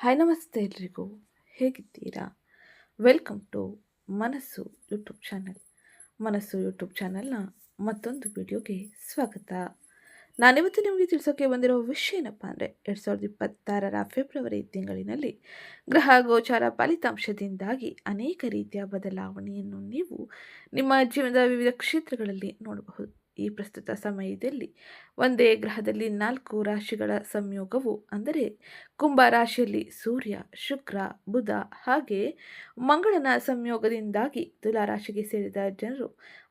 Hi ನಮಸ್ತೆ ಎಲ್ರಿಗೂ, ಹೇಗಿದ್ದೀರಾ? ವೆಲ್ಕಮ್ ಟು ಮನಸ್ಸು ಯೂಟ್ಯೂಬ್ ಚಾನಲ್. ಮನಸ್ಸು ಯೂಟ್ಯೂಬ್ ಚಾನಲ್ನ ಮತ್ತೊಂದು ವಿಡಿಯೋಗೆ ಸ್ವಾಗತ. ನಾನಿವತ್ತು ನಿಮಗೆ ತಿಳಿಸೋಕೆ ಬಂದಿರೋ ವಿಷಯ ಏನಪ್ಪ ಅಂದರೆ 2026ರ ಫೆಬ್ರವರಿ ತಿಂಗಳಿನಲ್ಲಿ ಗ್ರಹ ಗೋಚಾರ ಫಲಿತಾಂಶದಿಂದಾಗಿ ಅನೇಕ ರೀತಿಯ ಬದಲಾವಣೆಯನ್ನು ನೀವು ನಿಮ್ಮ ಜೀವನದ ವಿವಿಧ ಕ್ಷೇತ್ರಗಳಲ್ಲಿ ನೋಡಬಹುದು. ಈ ಪ್ರಸ್ತುತ ಸಮಯದಲ್ಲಿ ಒಂದೇ ಗ್ರಹದಲ್ಲಿ 4 ರಾಶಿಗಳ ಸಂಯೋಗವು ಅಂದರೆ ಕುಂಭ ರಾಶಿಯಲ್ಲಿ ಸೂರ್ಯ, ಶುಕ್ರ, ಬುಧ ಹಾಗೆ ಮಂಗಳನ ಸಂಯೋಗದಿಂದಾಗಿ ತುಲಾ ರಾಶಿಗೆ ಸೇರಿದ ಜನರು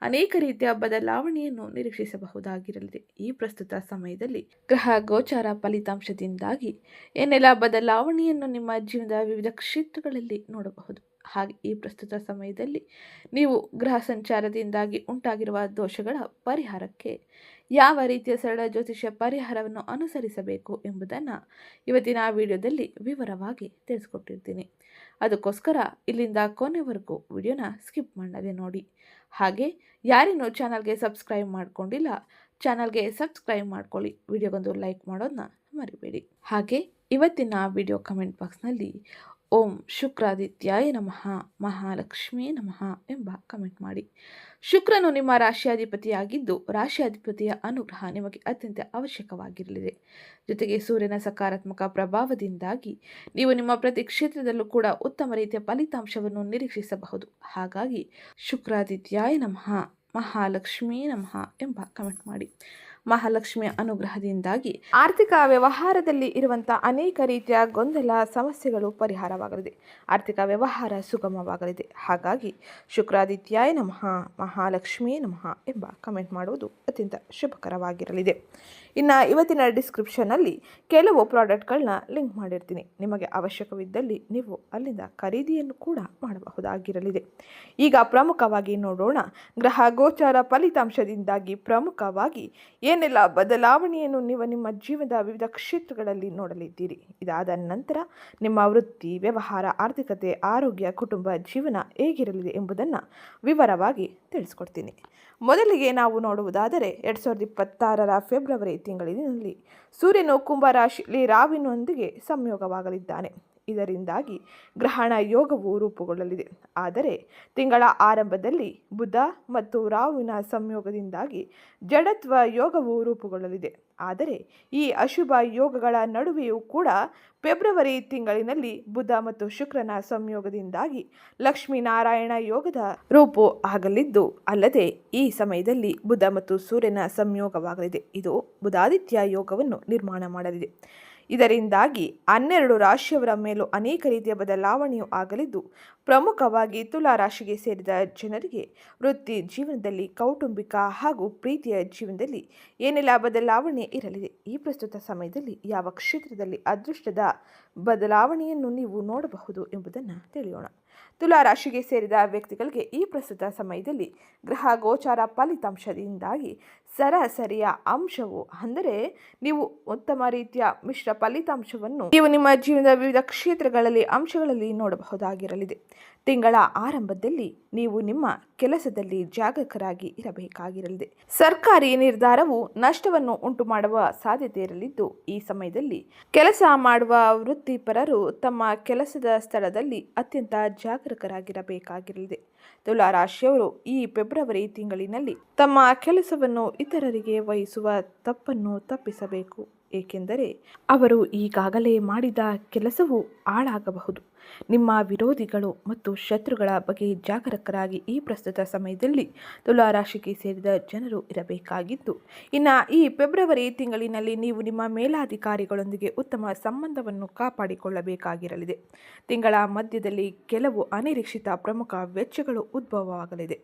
ಅನೇಕ ರೀತಿಯ ಬದಲಾವಣೆಯನ್ನು ನಿರೀಕ್ಷಿಸಬಹುದಾಗಿರಲಿದೆ. ಈ ಪ್ರಸ್ತುತ ಸಮಯದಲ್ಲಿ ಗ್ರಹ ಗೋಚಾರ ಫಲಿತಾಂಶದಿಂದಾಗಿ ಏನೆಲ್ಲ ಬದಲಾವಣೆಯನ್ನು ನಿಮ್ಮ ಜೀವನದ ವಿವಿಧ ಕ್ಷೇತ್ರಗಳಲ್ಲಿ ನೋಡಬಹುದು. ಹಾಗೆ ಈ ಪ್ರಸ್ತುತ ಸಮಯದಲ್ಲಿ ನೀವು ಗ್ರಹ ಸಂಚಾರದಿಂದಾಗಿ ಉಂಟಾಗಿರುವ ದೋಷಗಳ ಪರಿಹಾರಕ್ಕೆ ಯಾವ ರೀತಿಯ ಸರಳ ಜ್ಯೋತಿಷ್ಯ ಪರಿಹಾರವನ್ನು ಅನುಸರಿಸಬೇಕು ಎಂಬುದನ್ನು ಇವತ್ತಿನ ವಿಡಿಯೋದಲ್ಲಿ ವಿವರವಾಗಿ ತಿಳಿಸ್ಕೊಟ್ಟಿರ್ತೀನಿ. ಅದಕ್ಕೋಸ್ಕರ ಇಲ್ಲಿಂದ ಕೊನೆವರೆಗೂ ವಿಡಿಯೋನ ಸ್ಕಿಪ್ ಮಾಡದೆ ನೋಡಿ. ಹಾಗೆ ಯಾರೇನೂ ಚಾನಲ್ಗೆ ಸಬ್ಸ್ಕ್ರೈಬ್ ಮಾಡ್ಕೊಂಡಿಲ್ಲ, ಚಾನಲ್ಗೆ ಸಬ್ಸ್ಕ್ರೈಬ್ ಮಾಡ್ಕೊಳ್ಳಿ. ವಿಡಿಯೋಗೊಂದು ಲೈಕ್ ಮಾಡೋದನ್ನ ಮರಿಬೇಡಿ. ಹಾಗೆ ಇವತ್ತಿನ ವಿಡಿಯೋ ಕಮೆಂಟ್ ಬಾಕ್ಸ್ನಲ್ಲಿ ಓಂ ಶುಕ್ರಾದಿತ್ಯಾಯ ನಮಃ ಮಹಾಲಕ್ಷ್ಮೀ ನಮಃ ಎಂಬ ಕಮೆಂಟ್ ಮಾಡಿ. ಶುಕ್ರನು ನಿಮ್ಮ ರಾಶಿಯಾಧಿಪತಿಯಾಗಿದ್ದು ರಾಶಿಯಾಧಿಪತಿಯ ಅನುಗ್ರಹ ನಿಮಗೆ ಅತ್ಯಂತ ಅವಶ್ಯಕವಾಗಿರಲಿದೆ. ಜೊತೆಗೆ ಸೂರ್ಯನ ಸಕಾರಾತ್ಮಕ ಪ್ರಭಾವದಿಂದಾಗಿ ನೀವು ನಿಮ್ಮ ಪ್ರತಿ ಕ್ಷೇತ್ರದಲ್ಲೂ ಕೂಡ ಉತ್ತಮ ರೀತಿಯ ಫಲಿತಾಂಶವನ್ನು ನಿರೀಕ್ಷಿಸಬಹುದು. ಹಾಗಾಗಿ ಶುಕ್ರಾದಿತ್ಯಾಯ ನಮಃ ಮಹಾಲಕ್ಷ್ಮೀ ನಮಃ ಎಂಬ ಕಮೆಂಟ್ ಮಾಡಿ. ಮಹಾಲಕ್ಷ್ಮಿಯ ಅನುಗ್ರಹದಿಂದಾಗಿ ಆರ್ಥಿಕ ವ್ಯವಹಾರದಲ್ಲಿ ಇರುವಂಥ ಅನೇಕ ರೀತಿಯ ಗೊಂದಲ ಸಮಸ್ಯೆಗಳು ಪರಿಹಾರವಾಗಲಿದೆ. ಆರ್ಥಿಕ ವ್ಯವಹಾರ ಸುಗಮವಾಗಲಿದೆ. ಹಾಗಾಗಿ ಶುಕ್ರಾದಿತ್ಯಾಯ ನಮಃ ಮಹಾಲಕ್ಷ್ಮೀ ನಮಃ ಎಂಬ ಕಮೆಂಟ್ ಮಾಡುವುದು ಅತ್ಯಂತ ಶುಭಕರವಾಗಿರಲಿದೆ. ಇನ್ನು ಇವತ್ತಿನ ಡಿಸ್ಕ್ರಿಪ್ಷನಲ್ಲಿ ಕೆಲವು ಪ್ರಾಡಕ್ಟ್ಗಳನ್ನ ಲಿಂಕ್ ಮಾಡಿರ್ತೀನಿ. ನಿಮಗೆ ಅವಶ್ಯಕವಿದ್ದಲ್ಲಿ ನೀವು ಅಲ್ಲಿಂದ ಖರೀದಿಯನ್ನು ಕೂಡ ಮಾಡಬಹುದಾಗಿರಲಿದೆ. ಈಗ ಪ್ರಮುಖವಾಗಿ ನೋಡೋಣ, ಗ್ರಹ ಗೋಚಾರ ಫಲಿತಾಂಶದಿಂದಾಗಿ ಪ್ರಮುಖವಾಗಿ ಏನೆಲ್ಲ ಬದಲಾವಣೆಯನ್ನು ನೀವು ನಿಮ್ಮ ಜೀವನದ ವಿವಿಧ ಕ್ಷೇತ್ರಗಳಲ್ಲಿ ನೋಡಲಿದ್ದೀರಿ. ಇದಾದ ನಂತರ ನಿಮ್ಮ ವೃತ್ತಿ, ವ್ಯವಹಾರ, ಆರ್ಥಿಕತೆ, ಆರೋಗ್ಯ, ಕುಟುಂಬ ಜೀವನ ಹೇಗಿರಲಿದೆ ಎಂಬುದನ್ನು ವಿವರವಾಗಿ ತಿಳಿಸ್ಕೊಡ್ತೀನಿ. ಮೊದಲಿಗೆ ನಾವು ನೋಡುವುದಾದರೆ 2026ರ ಫೆಬ್ರವರಿ ತಿಂಗಳಿನಲ್ಲಿ ಸೂರ್ಯನು ಕುಂಭ ರಾಶಿಯಲ್ಲಿ ರಾಹುವಿನೊಂದಿಗೆ ಸಂಯೋಗವಾಗಲಿದ್ದಾನೆ. ಇದರಿಂದಾಗಿ ಗ್ರಹಣ ಯೋಗವು ರೂಪುಗೊಳ್ಳಲಿದೆ. ಆದರೆ ತಿಂಗಳ ಆರಂಭದಲ್ಲಿ ಬುಧ ಮತ್ತು ರಾಹುವಿನ ಸಂಯೋಗದಿಂದಾಗಿ ಜಡತ್ವ ಯೋಗವು ರೂಪುಗೊಳ್ಳಲಿದೆ. ಆದರೆ ಈ ಅಶುಭ ಯೋಗಗಳ ನಡುವೆಯೂ ಕೂಡ ಫೆಬ್ರವರಿ ತಿಂಗಳಿನಲ್ಲಿ ಬುಧ ಮತ್ತು ಶುಕ್ರನ ಸಂಯೋಗದಿಂದಾಗಿ ಲಕ್ಷ್ಮೀನಾರಾಯಣ ಯೋಗದ ರೂಪು ಆಗಲಿದ್ದು, ಅಲ್ಲದೆ ಈ ಸಮಯದಲ್ಲಿ ಬುಧ ಮತ್ತು ಸೂರ್ಯನ ಸಂಯೋಗವಾಗಲಿದೆ. ಇದು ಬುಧಾದಿತ್ಯ ಯೋಗವನ್ನು ನಿರ್ಮಾಣ ಮಾಡಲಿದೆ. ಇದರಿಂದಾಗಿ 12 ರಾಶಿಯವರ ಮೇಲೂ ಅನೇಕ ರೀತಿಯ ಬದಲಾವಣೆಯೂ ಆಗಲಿದ್ದು, ಪ್ರಮುಖವಾಗಿ ತುಲಾ ರಾಶಿಗೆ ಸೇರಿದ ಜನರಿಗೆ ವೃತ್ತಿ ಜೀವನದಲ್ಲಿ, ಕೌಟುಂಬಿಕ ಹಾಗೂ ಪ್ರೀತಿಯ ಜೀವನದಲ್ಲಿ ಏನೆಲ್ಲ ಬದಲಾವಣೆ ಇರಲಿದೆ. ಈ ಪ್ರಸ್ತುತ ಸಮಯದಲ್ಲಿ ಯಾವ ಕ್ಷೇತ್ರದಲ್ಲಿ ಅದೃಷ್ಟದ ಬದಲಾವಣೆಯನ್ನು ನೀವು ನೋಡಬಹುದು ಎಂಬುದನ್ನು ತಿಳಿಯೋಣ. ತುಲಾ ರಾಶಿಗೆ ಸೇರಿದ ವ್ಯಕ್ತಿಗಳಿಗೆ ಈ ಪ್ರಸ್ತುತ ಸಮಯದಲ್ಲಿ ಗ್ರಹ ಗೋಚಾರ ಫಲಿತಾಂಶದಿಂದಾಗಿ ಸರಾಸರಿಯ ಅಂಶವು ಅಂದರೆ ನೀವು ಉತ್ತಮ ರೀತಿಯ ಮಿಶ್ರ ಫಲಿತಾಂಶವನ್ನು ನೀವು ನಿಮ್ಮ ಜೀವನದ ವಿವಿಧ ಕ್ಷೇತ್ರಗಳಲ್ಲಿ ಅಂಶಗಳಲ್ಲಿ ನೋಡಬಹುದಾಗಿರಲಿದೆ. ತಿಂಗಳ ಆರಂಭದಲ್ಲಿ ನೀವು ನಿಮ್ಮ ಕೆಲಸದಲ್ಲಿ ಜಾಗರೂಕರಾಗಿ ಇರಬೇಕಾಗಿರಲಿದೆ. ಸರ್ಕಾರಿ ನಿರ್ಧಾರವು ನಷ್ಟವನ್ನು ಉಂಟು ಮಾಡುವ ಸಾಧ್ಯತೆ ಇರಲಿದ್ದು, ಈ ಸಮಯದಲ್ಲಿ ಕೆಲಸ ಮಾಡುವ ವೃತ್ತಿಪರರು ತಮ್ಮ ಕೆಲಸದ ಸ್ಥಳದಲ್ಲಿ ಅತ್ಯಂತ ಜಾಗರೂಕರಾಗಿರಬೇಕಾಗಿರಲಿದೆ. ತುಲಾ ರಾಶಿಯವರು ಈ ಫೆಬ್ರವರಿ ತಿಂಗಳಿನಲ್ಲಿ ತಮ್ಮ ಕೆಲಸವನ್ನು ಇತರರಿಗೆ ವಹಿಸುವ ತಪ್ಪನ್ನು ತಪ್ಪಿಸಬೇಕು. ಏಕೆಂದರೆ ಅವರು ಈಗಾಗಲೇ ಮಾಡಿದ ಕೆಲಸವು ಹಾಳಾಗಬಹುದು. ನಿಮ್ಮ ವಿರೋಧಿಗಳು ಮತ್ತು ಶತ್ರುಗಳ ಬಗ್ಗೆ ಜಾಗರೂಕರಾಗಿ ಈ ಪ್ರಸ್ತುತ ಸಮಯದಲ್ಲಿ ತುಲಾ ರಾಶಿಗೆ ಸೇರಿದ ಜನರು ಇರಬೇಕಾಗಿದ್ದು, ಇನ್ನು ಈ ಫೆಬ್ರವರಿ ತಿಂಗಳಿನಲ್ಲಿ ನೀವು ನಿಮ್ಮ ಮೇಲಾಧಿಕಾರಿಗಳೊಂದಿಗೆ ಉತ್ತಮ ಸಂಬಂಧವನ್ನು ಕಾಪಾಡಿಕೊಳ್ಳಬೇಕಾಗಿರಲಿದೆ. ತಿಂಗಳ ಮಧ್ಯದಲ್ಲಿ ಕೆಲವು ಅನಿರೀಕ್ಷಿತ ಪ್ರಮುಖ ವೆಚ್ಚಗಳು ಉದ್ಭವವಾಗಲಿದೆ.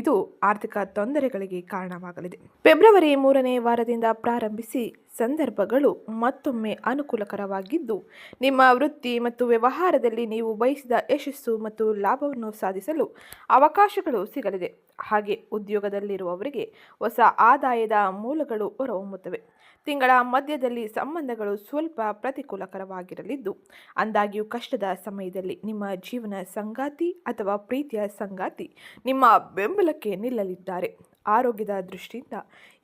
ಇದು ಆರ್ಥಿಕ ತೊಂದರೆಗಳಿಗೆ ಕಾರಣವಾಗಲಿದೆ. ಫೆಬ್ರವರಿ 3ನೇ ವಾರದಿಂದ ಪ್ರಾರಂಭಿಸಿ ಸಂದರ್ಭಗಳು ಮತ್ತೊಮ್ಮೆ ಅನುಕೂಲಕರವಾಗಿದ್ದು, ನಿಮ್ಮ ವೃತ್ತಿ ಮತ್ತು ವ್ಯವಹಾರದಲ್ಲಿ ನೀವು ಬಯಸಿದ ಯಶಸ್ಸು ಮತ್ತು ಲಾಭವನ್ನು ಸಾಧಿಸಲು ಅವಕಾಶಗಳು ಸಿಗಲಿದೆ. ಹಾಗೆ ಉದ್ಯೋಗದಲ್ಲಿರುವವರಿಗೆ ಹೊಸ ಆದಾಯದ ಮೂಲಗಳು ಹೊರಹೊಮ್ಮುತ್ತವೆ. ತಿಂಗಳ ಮಧ್ಯದಲ್ಲಿ ಸಂಬಂಧಗಳು ಸ್ವಲ್ಪ ಪ್ರತಿಕೂಲಕರವಾಗಿರಲಿದ್ದು, ಅಂದಾಗ್ಯೂ ಕಷ್ಟದ ಸಮಯದಲ್ಲಿ ನಿಮ್ಮ ಜೀವನ ಸಂಗಾತಿ ಅಥವಾ ಪ್ರೀತಿಯ ಸಂಗಾತಿ ನಿಮ್ಮ ಬೆಂಬಲಕ್ಕೆ ನಿಲ್ಲಲಿದ್ದಾರೆ. ಆರೋಗ್ಯದ ದೃಷ್ಟಿಯಿಂದ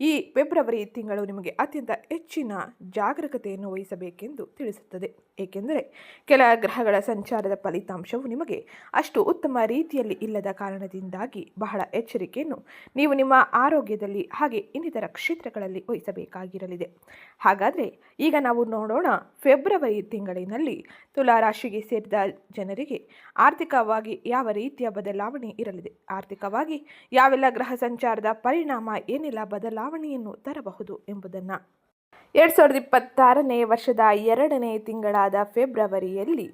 ಈ ಫೆಬ್ರವರಿ ತಿಂಗಳು ನಿಮಗೆ ಅತ್ಯಂತ ಹೆಚ್ಚಿನ ಜಾಗರೂಕತೆಯನ್ನು ವಹಿಸಬೇಕೆಂದು ತಿಳಿಸುತ್ತದೆ. ಏಕೆಂದರೆ ಕೆಲ ಗ್ರಹಗಳ ಸಂಚಾರದ ಫಲಿತಾಂಶವು ನಿಮಗೆ ಅಷ್ಟು ಉತ್ತಮ ರೀತಿಯಲ್ಲಿ ಇಲ್ಲದ ಕಾರಣದಿಂದಾಗಿ ಬಹಳ ಎಚ್ಚರಿಕೆಯನ್ನು ನೀವು ನಿಮ್ಮ ಆರೋಗ್ಯದಲ್ಲಿ ಹಾಗೆ ಇನ್ನಿತರ ಕ್ಷೇತ್ರಗಳಲ್ಲಿ ವಹಿಸಬೇಕಾಗಿರಲಿದೆ. ಹಾಗಾದರೆ ಈಗ ನಾವು ನೋಡೋಣ, ಫೆಬ್ರವರಿ ತಿಂಗಳಿನಲ್ಲಿ ತುಲಾ ರಾಶಿಗೆ ಸೇರಿದ ಜನರಿಗೆ ಆರ್ಥಿಕವಾಗಿ ಯಾವ ರೀತಿಯ ಬದಲಾವಣೆ ಇರಲಿದೆ, ಆರ್ಥಿಕವಾಗಿ ಯಾವೆಲ್ಲ ಗ್ರಹ ಸಂಚಾರದ ಪರಿಣಾಮ ಏನೆಲ್ಲ ಬದಲಾವಣೆಯನ್ನು ತರಬಹುದು ಎಂಬುದನ್ನು 2026ನೇ ವರ್ಷದ 2ನೇ ತಿಂಗಳಾದ ಫೆಬ್ರವರಿಯಲ್ಲಿ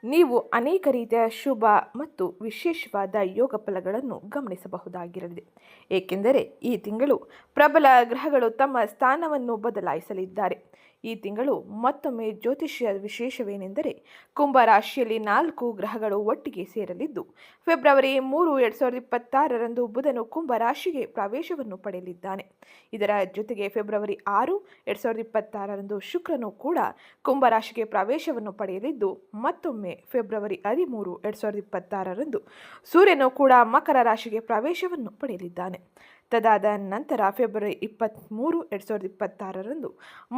ನೀವು ಅನೇಕ ರೀತಿಯ ಶುಭ ಮತ್ತು ವಿಶೇಷವಾದ ಯೋಗ ಫಲಗಳನ್ನು ಗಮನಿಸಬಹುದಾಗಿರಲಿದೆ. ಏಕೆಂದರೆ ಈ ತಿಂಗಳು ಪ್ರಬಲ ಗ್ರಹಗಳು ತಮ್ಮ ಸ್ಥಾನವನ್ನು ಬದಲಾಯಿಸಲಿದ್ದಾರೆ. ಈ ತಿಂಗಳು ಮತ್ತೊಮ್ಮೆ ಜ್ಯೋತಿಷ್ಯ ವಿಶೇಷವೇನೆಂದರೆ ಕುಂಭ ರಾಶಿಯಲ್ಲಿ 4 ಗ್ರಹಗಳು ಒಟ್ಟಿಗೆ ಸೇರಲಿದ್ದು, ಫೆಬ್ರವರಿ 3, 2026ರಂದು ಬುಧನು ಕುಂಭ ರಾಶಿಗೆ ಪ್ರವೇಶವನ್ನು ಪಡೆಯಲಿದ್ದಾನೆ. ಇದರ ಜೊತೆಗೆ ಫೆಬ್ರವರಿ 6, 2026ರಂದು ಶುಕ್ರನು ಕೂಡ ಕುಂಭ ರಾಶಿಗೆ ಪ್ರವೇಶವನ್ನು ಪಡೆಯಲಿದ್ದು, ಮತ್ತೊಮ್ಮೆ ಫೆಬ್ರವರಿ 13, 2026ರಂದು ಸೂರ್ಯನು ಕೂಡ ಮಕರ ರಾಶಿಗೆ ಪ್ರವೇಶವನ್ನು ಪಡೆಯಲಿದ್ದಾನೆ. ತದಾದ ನಂತರ ಫೆಬ್ರವರಿ 23, 2026ರಂದು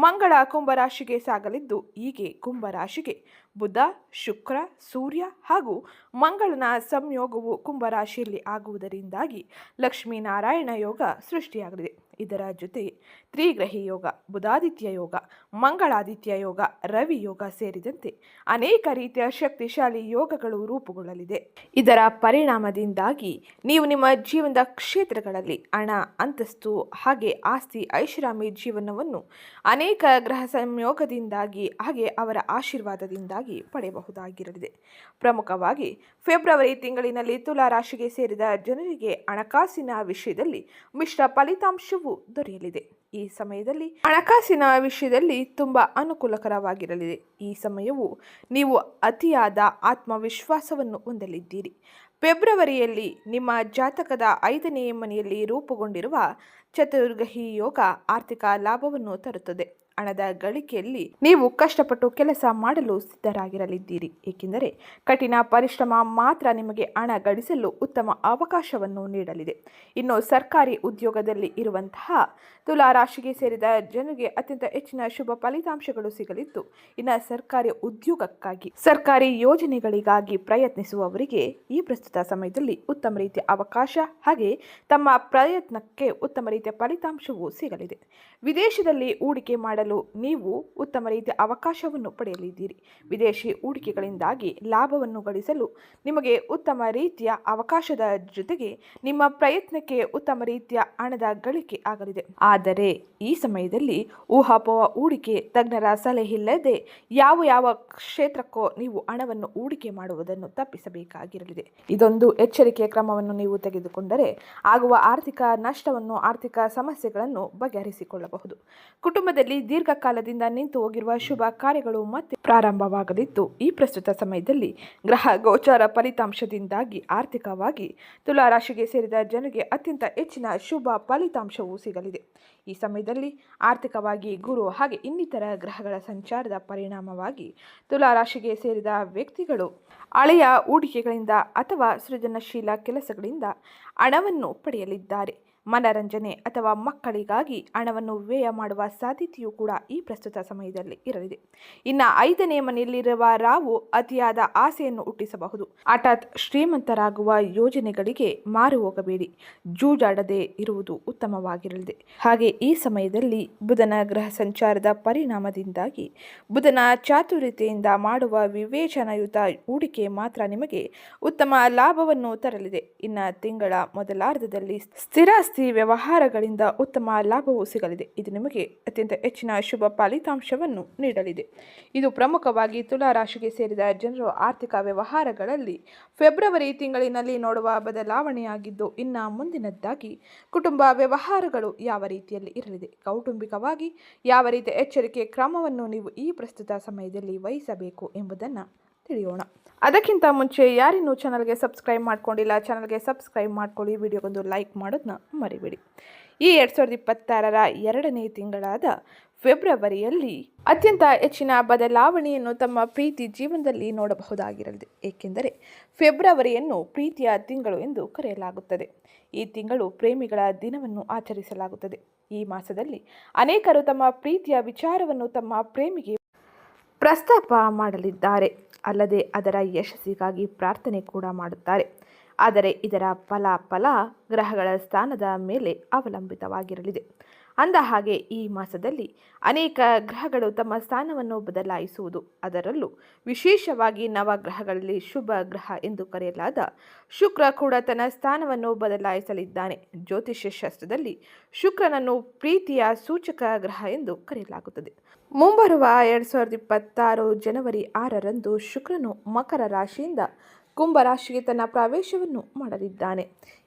ಮಂಗಳ ಕುಂಭರಾಶಿಗೆ ಸಾಗಲಿದ್ದು, ಹೀಗೆ ಕುಂಭರಾಶಿಗೆ ಬುಧ, ಶುಕ್ರ, ಸೂರ್ಯ ಹಾಗೂ ಮಂಗಳನ ಸಂಯೋಗವು ಕುಂಭರಾಶಿಯಲ್ಲಿ ಆಗುವುದರಿಂದಾಗಿ ಲಕ್ಷ್ಮೀನಾರಾಯಣ ಯೋಗ ಸೃಷ್ಟಿಯಾಗಲಿದೆ. ಇದರ ಜೊತೆಗೆ ತ್ರಿಗ್ರಹಿ ಯೋಗ, ಬುಧಾದಿತ್ಯ ಯೋಗ, ಮಂಗಳಾದಿತ್ಯ ಯೋಗ, ರವಿ ಯೋಗ ಸೇರಿದಂತೆ ಅನೇಕ ರೀತಿಯ ಶಕ್ತಿಶಾಲಿ ಯೋಗಗಳು ರೂಪುಗೊಳ್ಳಲಿದೆ. ಇದರ ಪರಿಣಾಮದಿಂದಾಗಿ ನೀವು ನಿಮ್ಮ ಜೀವನದ ಕ್ಷೇತ್ರಗಳಲ್ಲಿ ಹಣ, ಅಂತಸ್ತು ಹಾಗೆ ಆಸ್ತಿ, ಐಷಾರಾಮಿ ಜೀವನವನ್ನು ಅನೇಕ ಗ್ರಹ ಸಂಯೋಗದಿಂದಾಗಿ ಹಾಗೆ ಅವರ ಆಶೀರ್ವಾದದಿಂದಾಗಿ ಪಡೆಯಬಹುದಾಗಿರಲಿದೆ. ಪ್ರಮುಖವಾಗಿ ಫೆಬ್ರವರಿ ತಿಂಗಳಿನಲ್ಲಿ ತುಲಾ ರಾಶಿಗೆ ಸೇರಿದ ಜನರಿಗೆ ಹಣಕಾಸಿನ ವಿಷಯದಲ್ಲಿ ಮಿಶ್ರ ಫಲಿತಾಂಶವು ದೊರೆಯಲಿದೆ. ಈ ಸಮಯದಲ್ಲಿ ಹಣಕಾಸಿನ ವಿಷಯದಲ್ಲಿ ತುಂಬ ಅನುಕೂಲಕರವಾಗಿರಲಿದೆ. ಈ ಸಮಯವು ನೀವು ಅತಿಯಾದ ಆತ್ಮವಿಶ್ವಾಸವನ್ನು ಹೊಂದಲಿದ್ದೀರಿ. ಫೆಬ್ರವರಿಯಲ್ಲಿ ನಿಮ್ಮ ಜಾತಕದ 5ನೇ ಮನೆಯಲ್ಲಿ ರೂಪುಗೊಂಡಿರುವ ಚತುರ್ಗ್ರಹಿ ಯೋಗ ಆರ್ಥಿಕ ಲಾಭವನ್ನು ತರುತ್ತದೆ. ಹಣದ ಗಳಿಕೆಯಲ್ಲಿ ನೀವು ಕಷ್ಟಪಟ್ಟು ಕೆಲಸ ಮಾಡಲು ಸಿದ್ಧರಾಗಿರಲಿದ್ದೀರಿ. ಏಕೆಂದರೆ ಕಠಿಣ ಪರಿಶ್ರಮ ಮಾತ್ರ ನಿಮಗೆ ಹಣ ಗಳಿಸಲು ಉತ್ತಮ ಅವಕಾಶವನ್ನು ನೀಡಲಿದೆ. ಇನ್ನು ಸರ್ಕಾರಿ ಉದ್ಯೋಗದಲ್ಲಿ ಇರುವಂತಹ ತುಲಾ ರಾಶಿಗೆ ಸೇರಿದ ಜನರಿಗೆ ಅತ್ಯಂತ ಹೆಚ್ಚಿನ ಶುಭ ಫಲಿತಾಂಶಗಳು ಸಿಗಲಿದ್ದು, ಇನ್ನು ಸರ್ಕಾರಿ ಉದ್ಯೋಗಕ್ಕಾಗಿ ಸರ್ಕಾರಿ ಯೋಜನೆಗಳಿಗಾಗಿ ಪ್ರಯತ್ನಿಸುವವರಿಗೆ ಈ ಪ್ರಸ್ತುತ ಸಮಯದಲ್ಲಿ ಉತ್ತಮ ರೀತಿಯ ಅವಕಾಶ ಹಾಗೆ ತಮ್ಮ ಪ್ರಯತ್ನಕ್ಕೆ ಉತ್ತಮ ರೀತಿಯ ಫಲಿತಾಂಶವೂ ಸಿಗಲಿದೆ. ವಿದೇಶದಲ್ಲಿ ಹೂಡಿಕೆ ಮಾಡಲು ನೀವು ಉತ್ತಮ ರೀತಿಯ ಅವಕಾಶವನ್ನು ಪಡೆಯಲಿದ್ದೀರಿ. ವಿದೇಶಿ ಹೂಡಿಕೆಗಳಿಂದಾಗಿ ಲಾಭವನ್ನು ಗಳಿಸಲು ನಿಮಗೆ ಉತ್ತಮ ರೀತಿಯ ಅವಕಾಶದ ಜೊತೆಗೆ ನಿಮ್ಮ ಪ್ರಯತ್ನಕ್ಕೆ ಉತ್ತಮ ರೀತಿಯ ಹಣದ ಗಳಿಕೆ ಆಗಲಿದೆ. ಆದರೆ ಈ ಸಮಯದಲ್ಲಿ ಊಹಾಪೋಹ ಹೂಡಿಕೆ ತಜ್ಞರ ಸಲಹೆ ಇಲ್ಲದೆ ಯಾವ ಕ್ಷೇತ್ರಕ್ಕೋ ನೀವು ಹಣವನ್ನು ಹೂಡಿಕೆ ಮಾಡುವುದನ್ನು ತಪ್ಪಿಸಬೇಕಾಗಿರಲಿದೆ. ಇದೊಂದು ಎಚ್ಚರಿಕೆಯ ಕ್ರಮವನ್ನು ನೀವು ತೆಗೆದುಕೊಂಡರೆ ಆಗುವ ಆರ್ಥಿಕ ನಷ್ಟವನ್ನು, ಆರ್ಥಿಕ ಸಮಸ್ಯೆಗಳನ್ನು ಬಗೆಹರಿಸಿಕೊಳ್ಳಬಹುದು. ಕುಟುಂಬದಲ್ಲಿ ದೀರ್ಘಕಾಲದಿಂದ ನಿಂತು ಹೋಗಿರುವ ಶುಭ ಕಾರ್ಯಗಳು ಮತ್ತೆ ಪ್ರಾರಂಭವಾಗಲಿದ್ದು, ಈ ಪ್ರಸ್ತುತ ಸಮಯದಲ್ಲಿ ಗ್ರಹ ಗೋಚಾರ ಫಲಿತಾಂಶದಿಂದಾಗಿ ಆರ್ಥಿಕವಾಗಿ ತುಲಾ ರಾಶಿಗೆ ಸೇರಿದ ಜನರಿಗೆ ಅತ್ಯಂತ ಹೆಚ್ಚಿನ ಶುಭ ಫಲಿತಾಂಶವೂ ಸಿಗಲಿದೆ. ಈ ಸಮಯದಲ್ಲಿ ಆರ್ಥಿಕವಾಗಿ ಗುರು ಹಾಗೆ ಇನ್ನಿತರ ಗ್ರಹಗಳ ಸಂಚಾರದ ಪರಿಣಾಮವಾಗಿ ತುಲಾ ರಾಶಿಗೆ ಸೇರಿದ ವ್ಯಕ್ತಿಗಳು ಹಳೆಯ ಹೂಡಿಕೆಗಳಿಂದ ಅಥವಾ ಸೃಜನಶೀಲ ಕೆಲಸಗಳಿಂದ ಹಣವನ್ನು ಪಡೆಯಲಿದ್ದಾರೆ. ಮನರಂಜನೆ ಅಥವಾ ಮಕ್ಕಳಿಗಾಗಿ ಹಣವನ್ನು ವ್ಯಯ ಮಾಡುವ ಸಾಧ್ಯತೆಯೂ ಕೂಡ ಈ ಪ್ರಸ್ತುತ ಸಮಯದಲ್ಲಿ ಇರಲಿದೆ. ಇನ್ನು 5ನೇ ಮನೆಯಲ್ಲಿರುವ ರಾವು ಅತಿಯಾದ ಆಸೆಯನ್ನು ಹುಟ್ಟಿಸಬಹುದು. ಹಠಾತ್ ಶ್ರೀಮಂತರಾಗುವ ಯೋಜನೆಗಳಿಗೆ ಮಾರು ಹೋಗಬೇಡಿ. ಜೂಜಾಡದೆ ಇರುವುದು ಉತ್ತಮವಾಗಿರಲಿದೆ. ಹಾಗೆ ಈ ಸಮಯದಲ್ಲಿ ಬುಧನ ಗ್ರಹ ಸಂಚಾರದ ಪರಿಣಾಮದಿಂದಾಗಿ ಬುಧನ ಚಾತುರ್ಯತೆಯಿಂದ ಮಾಡುವ ವಿವೇಚನಾಯುತ ಹೂಡಿಕೆ ಮಾತ್ರ ನಿಮಗೆ ಉತ್ತಮ ಲಾಭವನ್ನು ತರಲಿದೆ. ಇನ್ನು ತಿಂಗಳ ಮೊದಲಾರ್ಧದಲ್ಲಿ ಸ್ಥಿರಾಸ್ತಿ ವ್ಯವಹಾರಗಳಿಂದ ಉತ್ತಮ ಲಾಭವೂ ಸಿಗಲಿದೆ. ಇದು ನಿಮಗೆ ಅತ್ಯಂತ ಹೆಚ್ಚಿನ ಶುಭ ಫಲಿತಾಂಶವನ್ನು ನೀಡಲಿದೆ. ಇದು ಪ್ರಮುಖವಾಗಿ ತುಲಾ ರಾಶಿಗೆ ಸೇರಿದ ಜನರು ಆರ್ಥಿಕ ವ್ಯವಹಾರಗಳಲ್ಲಿ ಫೆಬ್ರವರಿ ತಿಂಗಳಿನಲ್ಲಿ ನೋಡುವ ಬದಲಾವಣೆಯಾಗಿದ್ದು, ಇನ್ನು ಮುಂದಿನದ್ದಾಗಿ ಕುಟುಂಬ ವ್ಯವಹಾರಗಳು ಯಾವ ರೀತಿಯಲ್ಲಿ ಇರಲಿದೆ, ಕೌಟುಂಬಿಕವಾಗಿ ಯಾವ ರೀತಿಯ ಎಚ್ಚರಿಕೆ ಕ್ರಮವನ್ನು ನೀವು ಈ ಪ್ರಸ್ತುತ ಸಮಯದಲ್ಲಿ ವಹಿಸಬೇಕು ಎಂಬುದನ್ನು ತಿಳಿಯೋಣ. ಅದಕ್ಕಿಂತ ಮುಂಚೆ ಯಾರಿನ್ನೂ ಚಾನಲ್ಗೆ ಸಬ್ಸ್ಕ್ರೈಬ್ ಮಾಡ್ಕೊಂಡಿಲ್ಲ, ಚಾನಲ್ಗೆ ಸಬ್ಸ್ಕ್ರೈಬ್ ಮಾಡ್ಕೊಳ್ಳಿ, ವಿಡಿಯೋಗೊಂದು ಲೈಕ್ ಮಾಡೋದನ್ನ ಮರಿಬೇಡಿ. ಈ 2026ರ 2ನೇ ತಿಂಗಳಾದ ಫೆಬ್ರವರಿಯಲ್ಲಿ ಅತ್ಯಂತ ಹೆಚ್ಚಿನ ಬದಲಾವಣೆಯನ್ನು ತಮ್ಮ ಪ್ರೀತಿ ಜೀವನದಲ್ಲಿ ನೋಡಬಹುದಾಗಿರಲಿದೆ. ಏಕೆಂದರೆ ಫೆಬ್ರವರಿಯನ್ನು ಪ್ರೀತಿಯ ತಿಂಗಳು ಎಂದು ಕರೆಯಲಾಗುತ್ತದೆ. ಈ ತಿಂಗಳು ಪ್ರೇಮಿಗಳ ದಿನವನ್ನು ಆಚರಿಸಲಾಗುತ್ತದೆ. ಈ ಮಾಸದಲ್ಲಿ ಅನೇಕರು ತಮ್ಮ ಪ್ರೀತಿಯ ವಿಚಾರವನ್ನು ತಮ್ಮ ಪ್ರೇಮಿಗೆ ಪ್ರಸ್ತಾಪ ಮಾಡಲಿದ್ದಾರೆ. ಅಲ್ಲದೆ ಅದರ ಯಶಸ್ಸಿಗಾಗಿ ಪ್ರಾರ್ಥನೆ ಕೂಡ ಮಾಡುತ್ತಾರೆ. ಆದರೆ ಇದರ ಫಲ ಗ್ರಹಗಳ ಸ್ಥಾನದ ಮೇಲೆ ಅವಲಂಬಿತವಾಗಿರಲಿದೆ. ಅಂದ ಹಾಗೆ ಈ ಮಾಸದಲ್ಲಿ ಅನೇಕ ಗ್ರಹಗಳು ತಮ್ಮ ಸ್ಥಾನವನ್ನು ಬದಲಾಯಿಸುವುದು, ಅದರಲ್ಲೂ ವಿಶೇಷವಾಗಿ ನವಗ್ರಹಗಳಲ್ಲಿ ಶುಭ ಗ್ರಹ ಎಂದು ಕರೆಯಲಾದ ಶುಕ್ರ ಕೂಡ ತನ್ನ ಸ್ಥಾನವನ್ನು ಬದಲಾಯಿಸಲಿದ್ದಾನೆ. ಜ್ಯೋತಿಷ್ಯ ಶಾಸ್ತ್ರದಲ್ಲಿ ಶುಕ್ರನನ್ನು ಪ್ರೀತಿಯ ಸೂಚಕ ಗ್ರಹ ಎಂದು ಕರೆಯಲಾಗುತ್ತದೆ. ಮುಂಬರುವ 2026 ಜನವರಿ 6ರಂದು ಶುಕ್ರನು ಮಕರ ರಾಶಿಯಿಂದ ಕುಂಭ ರಾಶಿಗೆ ತನ್ನ ಪ್ರವೇಶವನ್ನು ಮಾಡಲಿದ್ದಾನೆ.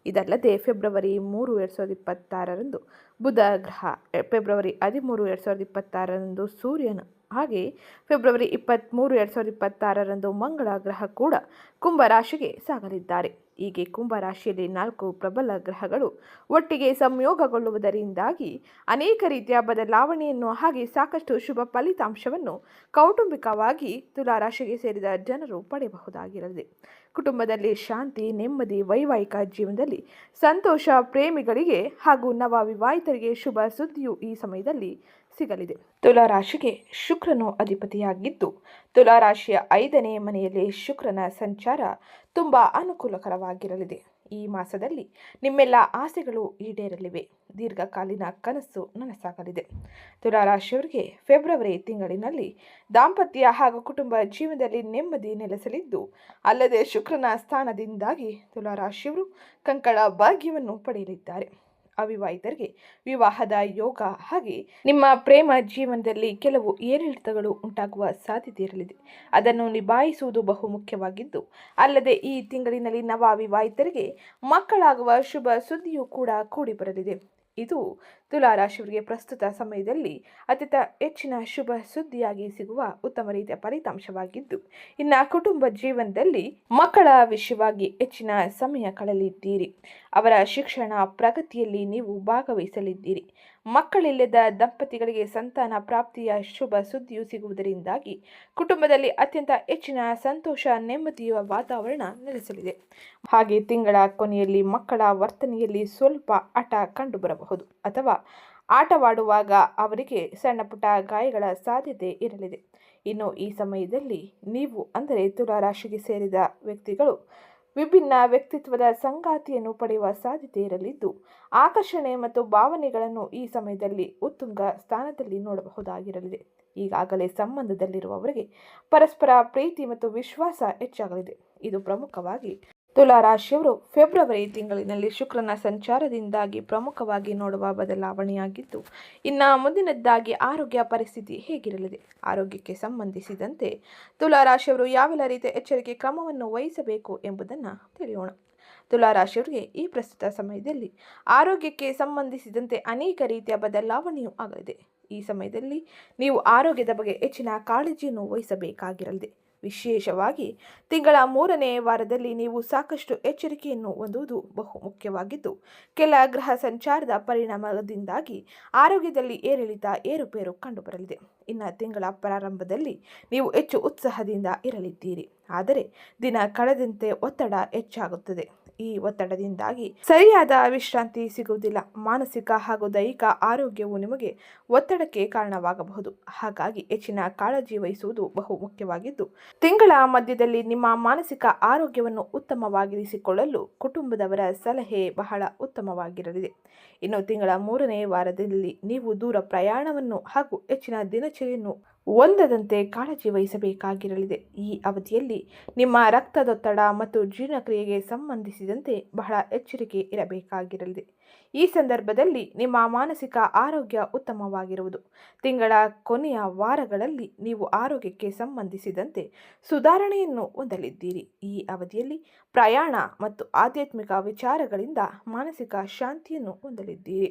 ಇದಲ್ಲದೆ ಫೆಬ್ರವರಿ 3, 2026ರಂದು ಬುಧ ಗ್ರಹ, ಫೆಬ್ರವರಿ 13, 2026ರಂದು ಸೂರ್ಯನ, ಹಾಗೆ ಫೆಬ್ರವರಿ 23, 2026ರಂದು ಮಂಗಳ ಗ್ರಹ ಕೂಡ ಕುಂಭ ರಾಶಿಗೆ ಸಾಗಲಿದ್ದಾರೆ. ಹೀಗೆ ಕುಂಭ ರಾಶಿಯಲ್ಲಿ 4 ಪ್ರಬಲ ಗ್ರಹಗಳು ಒಟ್ಟಿಗೆ ಸಂಯೋಗಗೊಳ್ಳುವುದರಿಂದಾಗಿ ಅನೇಕ ರೀತಿಯ ಬದಲಾವಣೆಯನ್ನು ಹಾಗೆ ಸಾಕಷ್ಟು ಶುಭ ಫಲಿತಾಂಶವನ್ನು ಕೌಟುಂಬಿಕವಾಗಿ ತುಲಾರಾಶಿಗೆ ಸೇರಿದ ಜನರು ಪಡೆಯಬಹುದಾಗಿರಲಿದೆ. ಕುಟುಂಬದಲ್ಲಿ ಶಾಂತಿ, ನೆಮ್ಮದಿ, ವೈವಾಹಿಕ ಜೀವನದಲ್ಲಿ ಸಂತೋಷ, ಪ್ರೇಮಿಗಳಿಗೆ ಹಾಗೂ ನವ ವಿವಾಹಿತರಿಗೆ ಶುಭ ಸುದ್ದಿಯು ಈ ಸಮಯದಲ್ಲಿ ಸಿಗಲಿದೆ. ತುಲಾರಾಶಿಗೆ ಶುಕ್ರನು ಅಧಿಪತಿಯಾಗಿದ್ದು, ತುಲಾರಾಶಿಯ 5ನೇ ಮನೆಯಲ್ಲಿ ಶುಕ್ರನ ಸಂಚಾರ ತುಂಬ ಅನುಕೂಲಕರವಾಗಿರಲಿದೆ. ಈ ಮಾಸದಲ್ಲಿ ನಿಮ್ಮೆಲ್ಲ ಆಸೆಗಳು ಈಡೇರಲಿವೆ. ದೀರ್ಘಕಾಲೀನ ಕನಸು ನನಸಾಗಲಿದೆ. ತುಲಾರಾಶಿಯವರಿಗೆ ಫೆಬ್ರವರಿ ತಿಂಗಳಿನಲ್ಲಿ ದಾಂಪತ್ಯ ಹಾಗೂ ಕುಟುಂಬ ಜೀವನದಲ್ಲಿ ನೆಮ್ಮದಿ ನೆಲೆಸಲಿದ್ದು, ಅಲ್ಲದೆ ಶುಕ್ರನ ಸ್ಥಾನದಿಂದಾಗಿ ತುಲಾರಾಶಿಯವರು ಕಂಕಣ ಭಾಗ್ಯವನ್ನು ಪಡೆಯಲಿದ್ದಾರೆ. ಅವಿವಾಹಿತರಿಗೆ ವಿವಾಹದ ಯೋಗ, ಹಾಗೆ ನಿಮ್ಮ ಪ್ರೇಮ ಜೀವನದಲ್ಲಿ ಕೆಲವು ಏರಿಳಿತಗಳು ಉಂಟಾಗುವ ಸಾಧ್ಯತೆ ಇರಲಿದೆ. ಅದನ್ನು ನಿಭಾಯಿಸುವುದು ಬಹು ಮುಖ್ಯವಾಗಿದ್ದು, ಅಲ್ಲದೆ ಈ ತಿಂಗಳಿನಲ್ಲಿ ನವ ವಿವಾಹಿತರಿಗೆ ಮಕ್ಕಳಾಗುವ ಶುಭ ಸುದ್ದಿಯೂ ಕೂಡ ಕೂಡಿ ಬರಲಿದೆ. ಇದು ತುಲಾರಾಶಿಯವರಿಗೆ ಪ್ರಸ್ತುತ ಸಮಯದಲ್ಲಿ ಅತ್ಯಂತ ಹೆಚ್ಚಿನ ಶುಭ ಸುದ್ದಿಯಾಗಿ ಸಿಗುವ ಉತ್ತಮ ರೀತಿಯ ಫಲಿತಾಂಶವಾಗಿದ್ದು, ಇನ್ನು ಕುಟುಂಬ ಜೀವನದಲ್ಲಿ ಮಕ್ಕಳ ವಿಷಯವಾಗಿ ಹೆಚ್ಚಿನ ಸಮಯ ಕಳೆಯಲಿದ್ದೀರಿ. ಅವರ ಶಿಕ್ಷಣ ಪ್ರಗತಿಯಲ್ಲಿ ನೀವು ಭಾಗವಹಿಸಲಿದ್ದೀರಿ. ಮಕ್ಕಳಿಲ್ಲದ ದಂಪತಿಗಳಿಗೆ ಸಂತಾನ ಪ್ರಾಪ್ತಿಯ ಶುಭ ಸುದ್ದಿಯು ಸಿಗುವುದರಿಂದಾಗಿ ಕುಟುಂಬದಲ್ಲಿ ಅತ್ಯಂತ ಹೆಚ್ಚಿನ ಸಂತೋಷ, ನೆಮ್ಮದಿಯ ವಾತಾವರಣ ನೆಲೆಸಲಿದೆ. ಹಾಗೆ ತಿಂಗಳ ಕೊನೆಯಲ್ಲಿ ಮಕ್ಕಳ ವರ್ತನೆಯಲ್ಲಿ ಸ್ವಲ್ಪ ಹಠ ಕಂಡುಬರಬಹುದು ಅಥವಾ ಆಟವಾಡುವಾಗ ಅವರಿಗೆ ಸಣ್ಣ ಪುಟ್ಟ ಗಾಯಗಳ ಸಾಧ್ಯತೆ ಇರಲಿದೆ. ಇನ್ನು ಈ ಸಮಯದಲ್ಲಿ ನೀವು ಅಂದರೆ ತುಲಾರಾಶಿಗೆ ಸೇರಿದ ವ್ಯಕ್ತಿಗಳು ವಿಭಿನ್ನ ವ್ಯಕ್ತಿತ್ವದ ಸಂಗಾತಿಯನ್ನು ಪಡೆಯುವ ಸಾಧ್ಯತೆ ಇರಲಿದ್ದು, ಆಕರ್ಷಣೆ ಮತ್ತು ಭಾವನೆಗಳನ್ನು ಈ ಸಮಯದಲ್ಲಿ ಉತ್ತುಂಗ ಸ್ಥಾನದಲ್ಲಿ ನೋಡಬಹುದಾಗಿರಲಿದೆ. ಈಗಾಗಲೇ ಸಂಬಂಧದಲ್ಲಿರುವವರಿಗೆ ಪರಸ್ಪರ ಪ್ರೀತಿ ಮತ್ತು ವಿಶ್ವಾಸ ಹೆಚ್ಚಾಗಲಿದೆ. ಇದು ಪ್ರಮುಖವಾಗಿ ತುಲಾರಾಶಿಯವರು ಫೆಬ್ರವರಿ ತಿಂಗಳಿನಲ್ಲಿ ಶುಕ್ರನ ಸಂಚಾರದಿಂದಾಗಿ ಪ್ರಮುಖವಾಗಿ ನೋಡುವ ಬದಲಾವಣೆಯಾಗಿದ್ದು, ಇನ್ನು ಮುಂದಿನದ್ದಾಗಿ ಆರೋಗ್ಯ ಪರಿಸ್ಥಿತಿ ಹೇಗಿರಲಿದೆ? ಆರೋಗ್ಯಕ್ಕೆ ಸಂಬಂಧಿಸಿದಂತೆ ತುಲಾರಾಶಿಯವರು ಯಾವೆಲ್ಲ ರೀತಿಯ ಎಚ್ಚರಿಕೆ ಕ್ರಮವನ್ನು ವಹಿಸಬೇಕು ಎಂಬುದನ್ನು ತಿಳಿಯೋಣ. ತುಲಾರಾಶಿಯವರಿಗೆ ಈ ಪ್ರಸ್ತುತ ಸಮಯದಲ್ಲಿ ಆರೋಗ್ಯಕ್ಕೆ ಸಂಬಂಧಿಸಿದಂತೆ ಅನೇಕ ರೀತಿಯ ಬದಲಾವಣೆಯೂ ಆಗಲಿದೆ. ಈ ಸಮಯದಲ್ಲಿ ನೀವು ಆರೋಗ್ಯದ ಬಗ್ಗೆ ಹೆಚ್ಚಿನ ಕಾಳಜಿಯನ್ನು ವಹಿಸಬೇಕಾಗಿರಲಿದೆ. ವಿಶೇಷವಾಗಿ ತಿಂಗಳ 3ನೇ ವಾರದಲ್ಲಿ ನೀವು ಸಾಕಷ್ಟು ಎಚ್ಚರಿಕೆಯನ್ನು ಹೊಂದುವುದು ಬಹು ಮುಖ್ಯವಾಗಿದ್ದು, ಕೆಲ ಗ್ರಹ ಸಂಚಾರದ ಪರಿಣಾಮದಿಂದಾಗಿ ಆರೋಗ್ಯದಲ್ಲಿ ಏರಿಳಿತ, ಏರುಪೇರು ಕಂಡುಬರಲಿದೆ. ಇನ್ನು ತಿಂಗಳ ಪ್ರಾರಂಭದಲ್ಲಿ ನೀವು ಹೆಚ್ಚು ಉತ್ಸಾಹದಿಂದ ಇರಲಿದ್ದೀರಿ. ಆದರೆ ದಿನ ಕಳೆದಂತೆ ಒತ್ತಡ ಹೆಚ್ಚಾಗುತ್ತದೆ. ಈ ಒತ್ತಡದಿಂದಾಗಿ ಸರಿಯಾದ ವಿಶ್ರಾಂತಿ ಸಿಗುವುದಿಲ್ಲ. ಮಾನಸಿಕ ಹಾಗೂ ದೈಹಿಕ ಆರೋಗ್ಯವು ನಿಮಗೆ ಒತ್ತಡಕ್ಕೆ ಕಾರಣವಾಗಬಹುದು. ಹಾಗಾಗಿ ಹೆಚ್ಚಿನ ಕಾಳಜಿ ವಹಿಸುವುದು ಬಹು ಮುಖ್ಯವಾಗಿದ್ದು, ತಿಂಗಳ ಮಧ್ಯದಲ್ಲಿ ನಿಮ್ಮ ಮಾನಸಿಕ ಆರೋಗ್ಯವನ್ನು ಉತ್ತಮವಾಗಿರಿಸಿಕೊಳ್ಳಲು ಕುಟುಂಬದವರ ಸಲಹೆ ಬಹಳ ಉತ್ತಮವಾಗಿರಲಿದೆ. ಇನ್ನು ತಿಂಗಳ 3ನೇ ವಾರದಲ್ಲಿ ನೀವು ದೂರ ಪ್ರಯಾಣವನ್ನು ಹಾಗೂ ಹೆಚ್ಚಿನ ದಿನಚರಿಯನ್ನು ಹೊಂದದಂತೆ ಕಾಳಜಿ ವಹಿಸಬೇಕಾಗಿರಲಿದೆ. ಈ ಅವಧಿಯಲ್ಲಿ ನಿಮ್ಮ ರಕ್ತದೊತ್ತಡ ಮತ್ತು ಜೀರ್ಣಕ್ರಿಯೆಗೆ ಸಂಬಂಧಿಸಿದಂತೆ ಬಹಳ ಎಚ್ಚರಿಕೆ ಇರಬೇಕಾಗಿರಲಿದೆ. ಈ ಸಂದರ್ಭದಲ್ಲಿ ನಿಮ್ಮ ಮಾನಸಿಕ ಆರೋಗ್ಯ ಉತ್ತಮವಾಗಿರುವುದು. ತಿಂಗಳ ಕೊನೆಯ ವಾರಗಳಲ್ಲಿ ನೀವು ಆರೋಗ್ಯಕ್ಕೆ ಸಂಬಂಧಿಸಿದಂತೆ ಸುಧಾರಣೆಯನ್ನು ಹೊಂದಲಿದ್ದೀರಿ. ಈ ಅವಧಿಯಲ್ಲಿ ಪ್ರಯಾಣ ಮತ್ತು ಆಧ್ಯಾತ್ಮಿಕ ವಿಚಾರಗಳಿಂದ ಮಾನಸಿಕ ಶಾಂತಿಯನ್ನು ಹೊಂದಲಿದ್ದೀರಿ.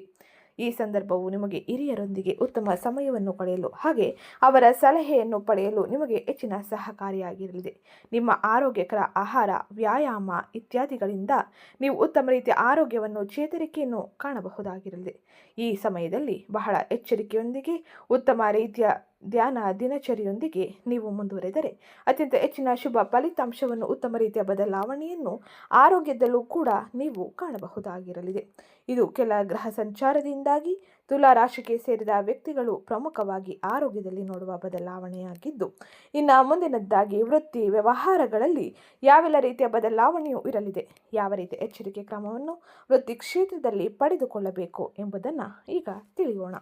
ಈ ಸಂದರ್ಭವು ನಿಮಗೆ ಹಿರಿಯರೊಂದಿಗೆ ಉತ್ತಮ ಸಮಯವನ್ನು ಕಳೆಯಲು ಹಾಗೆ ಅವರ ಸಲಹೆಯನ್ನು ಪಡೆಯಲು ನಿಮಗೆ ಹೆಚ್ಚಿನ ಸಹಕಾರಿಯಾಗಿರಲಿದೆ. ನಿಮ್ಮ ಆರೋಗ್ಯಕರ ಆಹಾರ, ವ್ಯಾಯಾಮ ಇತ್ಯಾದಿಗಳಿಂದ ನೀವು ಉತ್ತಮ ರೀತಿಯ ಆರೋಗ್ಯವನ್ನು, ಚೇತರಿಕೆಯನ್ನು ಕಾಣಬಹುದಾಗಿರಲಿದೆ. ಈ ಸಮಯದಲ್ಲಿ ಬಹಳ ಎಚ್ಚರಿಕೆಯೊಂದಿಗೆ ಉತ್ತಮ ರೀತಿಯ ಧ್ಯಾನ ದಿನಚರಿಯೊಂದಿಗೆ ನೀವು ಮುಂದುವರೆದರೆ ಅತ್ಯಂತ ಹೆಚ್ಚಿನ ಶುಭ ಫಲಿತಾಂಶವನ್ನು, ಉತ್ತಮ ರೀತಿಯ ಬದಲಾವಣೆಯನ್ನು ಆರೋಗ್ಯದಲ್ಲೂ ಕೂಡ ನೀವು ಕಾಣಬಹುದಾಗಿರಲಿದೆ. ಇದು ಕೆಲ ಗ್ರಹ ಸಂಚಾರದಿಂದಾಗಿ ತುಲಾ ರಾಶಿಗೆ ಸೇರಿದ ವ್ಯಕ್ತಿಗಳು ಪ್ರಮುಖವಾಗಿ ಆರೋಗ್ಯದಲ್ಲಿ ನೋಡುವ ಬದಲಾವಣೆಯಾಗಿದ್ದು, ಇನ್ನು ಮುಂದಿನದ್ದಾಗಿ ವೃತ್ತಿ ವ್ಯವಹಾರಗಳಲ್ಲಿ ಯಾವೆಲ್ಲ ರೀತಿಯ ಬದಲಾವಣೆಯೂ ಇರಲಿದೆ, ಯಾವ ರೀತಿಯ ಎಚ್ಚರಿಕೆ ಕ್ರಮವನ್ನು ವೃತ್ತಿ ಕ್ಷೇತ್ರದಲ್ಲಿ ಪಡೆದುಕೊಳ್ಳಬೇಕು ಎಂಬುದನ್ನು ಈಗ ತಿಳಿಯೋಣ.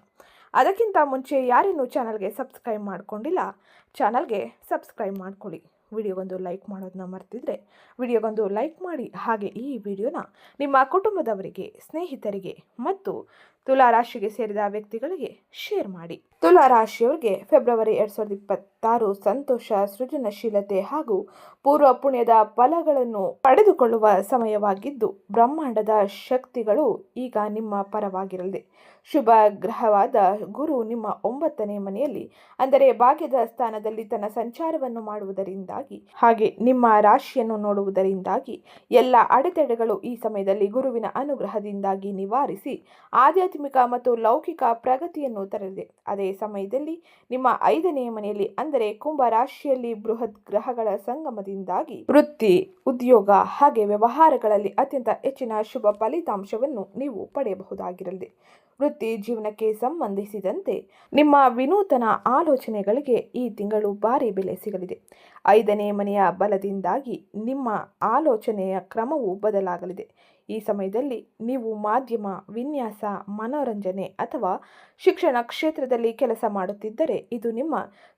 ಅದಕ್ಕಿಂತ ಮುಂಚೆ ಯಾರೇನು ಚಾನಲ್ಗೆ ಸಬ್ಸ್ಕ್ರೈಬ್ ಮಾಡಿಕೊಂಡಿಲ್ಲ, ಚಾನಲ್ಗೆ ಸಬ್ಸ್ಕ್ರೈಬ್ ಮಾಡ್ಕೊಳ್ಳಿ. ವಿಡಿಯೋಗೊಂದು ಲೈಕ್ ಮಾಡೋದನ್ನ ಮರ್ತಿದ್ರೆ ವಿಡಿಯೋಗೊಂದು ಲೈಕ್ ಮಾಡಿ. ಹಾಗೆ ಈ ವಿಡಿಯೋನ ನಿಮ್ಮ ಕುಟುಂಬದವರಿಗೆ, ಸ್ನೇಹಿತರಿಗೆ ಮತ್ತು ತುಲಾ ರಾಶಿಗೆ ಸೇರಿದ ವ್ಯಕ್ತಿಗಳಿಗೆ ಶೇರ್ ಮಾಡಿ. ತುಲಾ ರಾಶಿಯವರಿಗೆ ಫೆಬ್ರವರಿ 2026 ಸಂತೋಷ, ಸೃಜನಶೀಲತೆ ಹಾಗೂ ಪೂರ್ವ ಪುಣ್ಯದ ಫಲಗಳನ್ನು ಪಡೆದುಕೊಳ್ಳುವ ಸಮಯವಾಗಿದ್ದು, ಬ್ರಹ್ಮಾಂಡದ ಶಕ್ತಿಗಳು ಈಗ ನಿಮ್ಮ ಪರವಾಗಿರಲಿದೆ. ಶುಭ ಗ್ರಹವಾದ ಗುರು ನಿಮ್ಮ 9ನೇ ಮನೆಯಲ್ಲಿ ಅಂದರೆ ಭಾಗ್ಯದ ಸ್ಥಾನದಲ್ಲಿ ತನ್ನ ಸಂಚಾರವನ್ನು ಮಾಡುವುದರಿಂದಾಗಿ ಹಾಗೆ ನಿಮ್ಮ ರಾಶಿಯನ್ನು ನೋಡುವುದರಿಂದಾಗಿ ಎಲ್ಲ ಅಡೆತಡೆಗಳು ಈ ಸಮಯದಲ್ಲಿ ಗುರುವಿನ ಅನುಗ್ರಹದಿಂದಾಗಿ ನಿವಾರಿಸಿ ಆಧ್ಯಾತ್ಮಿಕ ಮತ್ತು ಲೌಕಿಕ ಪ್ರಗತಿಯನ್ನು ತರಲಿದೆ. ಅದೇ ಸಮಯದಲ್ಲಿ ನಿಮ್ಮ 5ನೇ ಮನೆಯಲ್ಲಿ ಅಂದರೆ ಕುಂಭ ರಾಶಿಯಲ್ಲಿ ಬೃಹತ್ ಗ್ರಹಗಳ ಸಂಗಮದಿಂದಾಗಿ ವೃತ್ತಿ, ಉದ್ಯೋಗ ಹಾಗೆ ವ್ಯವಹಾರಗಳಲ್ಲಿ ಅತ್ಯಂತ ಹೆಚ್ಚಿನ ಶುಭ ಫಲಿತಾಂಶವನ್ನು ನೀವು ಪಡೆಯಬಹುದಾಗಿರಲಿದೆ. ವೃತ್ತಿ ಜೀವನಕ್ಕೆ ಸಂಬಂಧಿಸಿದಂತೆ ನಿಮ್ಮ ವಿನೂತನ ಆಲೋಚನೆಗಳಿಗೆ ಈ ತಿಂಗಳು ಭಾರಿ ಬೆಲೆ ಸಿಗಲಿದೆ. 5ನೇ ಮನೆಯ ಬಲದಿಂದಾಗಿ ನಿಮ್ಮ ಆಲೋಚನೆಯ ಕ್ರಮವು ಬದಲಾಗಲಿದೆ. ಈ ಸಮಯದಲ್ಲಿ ನೀವು ಮಾಧ್ಯಮ, ವಿನ್ಯಾಸ, ಮನೋರಂಜನೆ ಅಥವಾ ಶಿಕ್ಷಣ ಕ್ಷೇತ್ರದಲ್ಲಿ ಕೆಲಸ ಮಾಡುತ್ತಿದ್ದರೆ ಇದು ನಿಮ್ಮ